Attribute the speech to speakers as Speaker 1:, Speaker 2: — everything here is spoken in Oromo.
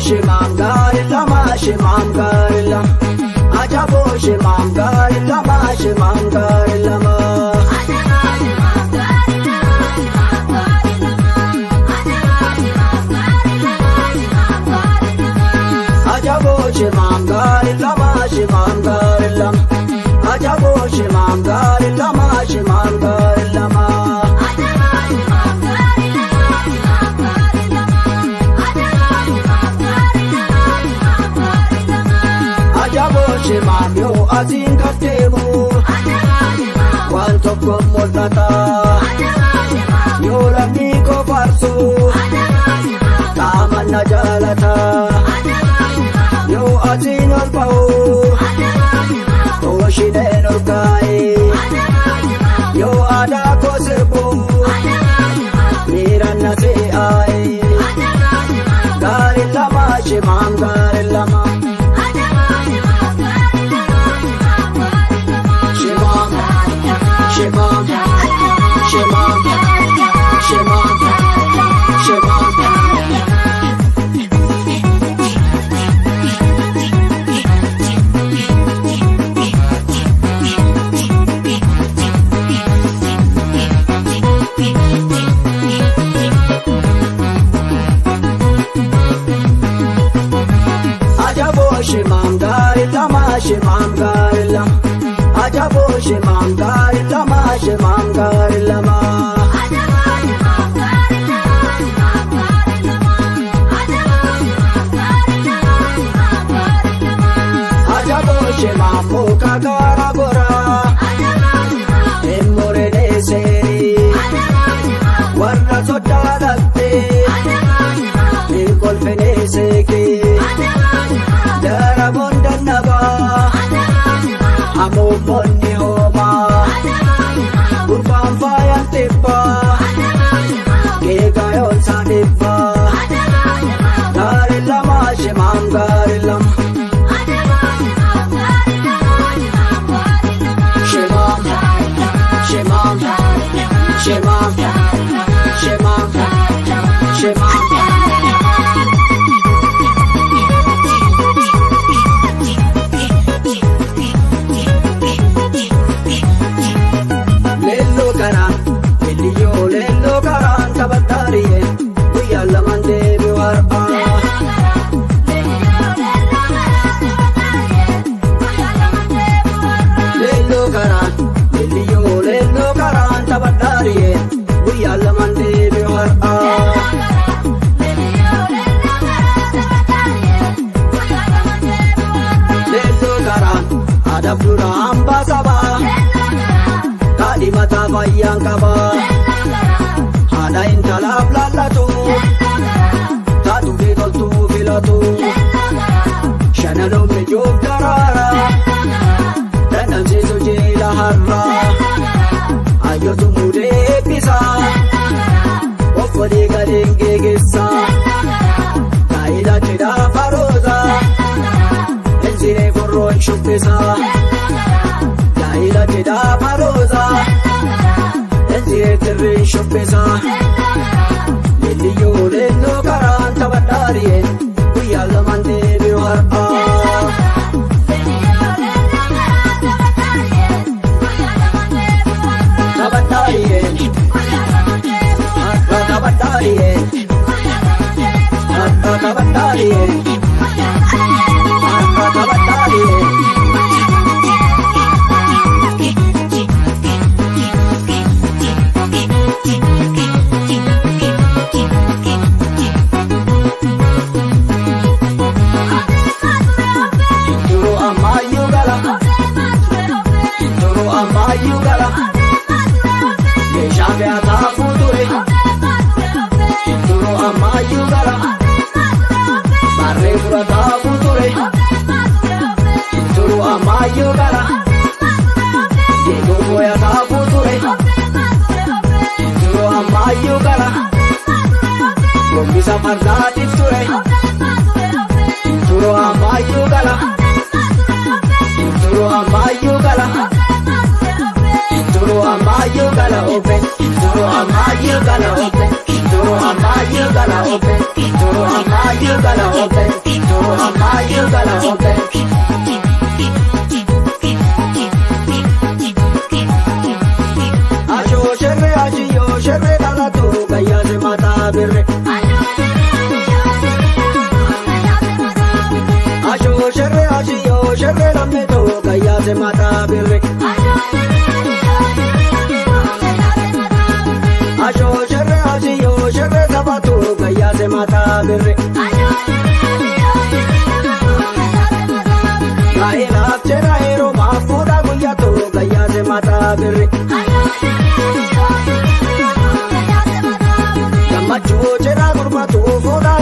Speaker 1: shimam gaarillama shimam gaarillama ajabo shimam gaarillama shimam gaarillama ajabo shimam gaarillama shimam gaarillama ajabo shimam gaarillama shimam gaarillama shimam yo asin kattemu wan tokko mul'ata yo lamni ko farsu taamanna jaalata yo asin ol ba'u tooshineen ol kaa'e yo aadaa ko sirbu miiran na se'aaye gaarillama shimam gaarillama Shimam, shimam, shimam, shimam. Ajabo shimam gaarillama shimam gaarillama ajabo shimam gaarillama shimam gaarillama ajabo shimam muka gaara gora emmurene seeri warra sodaadhatte kolfene seeke darabon dannaba amumonni homa gurbaan faayan tibba geegayoon saanibba gaarillama shimam gaarillama shimam shimam shimam shimam shimam Adabdura hamba saba Kadi mata fayyaan qaba Haadha intalaaf laallatu Taatu fi toltuu filatu Shanaloomni joof daraara Dandamsiisu jiila har'a Hayyotu mudee eebbisa Offolii gadeen geegessa Gaa'ila cidhaa faroosa Ensiree forroon shubbisa Gaa'ila cidhaa faroosa Ensiree tirreen shubbisa Lilliyyoo leelloo karaan taphadhaariyeen Guyyaa lamaan deebi'u har'a Taphadhaariyeen Har'a taphadhaariyeen Har'a taphadhaariyeen Har'a taphadhaariyeen Bisa fardaatiif ture Turo ammayyuu gala Turo ammayyuu gala Turo ammayyuu gala ope Turo ammayyuu gala ope Turo ammayyuu gala ope Turo ammayyuu gala ope, to amayu gala ope. Asho sherre ashiyo sherre gala to gaya se mata birre. Asho sherre ashiyo sherre lamme to gaya se mata birre. Asho sherre ashiyo sherre sabatu gaya se mata birre. Naelaaf jera hero maafuudha guyyaa to gaya se mata birre. Gammachuu jera gurmaatu fuudha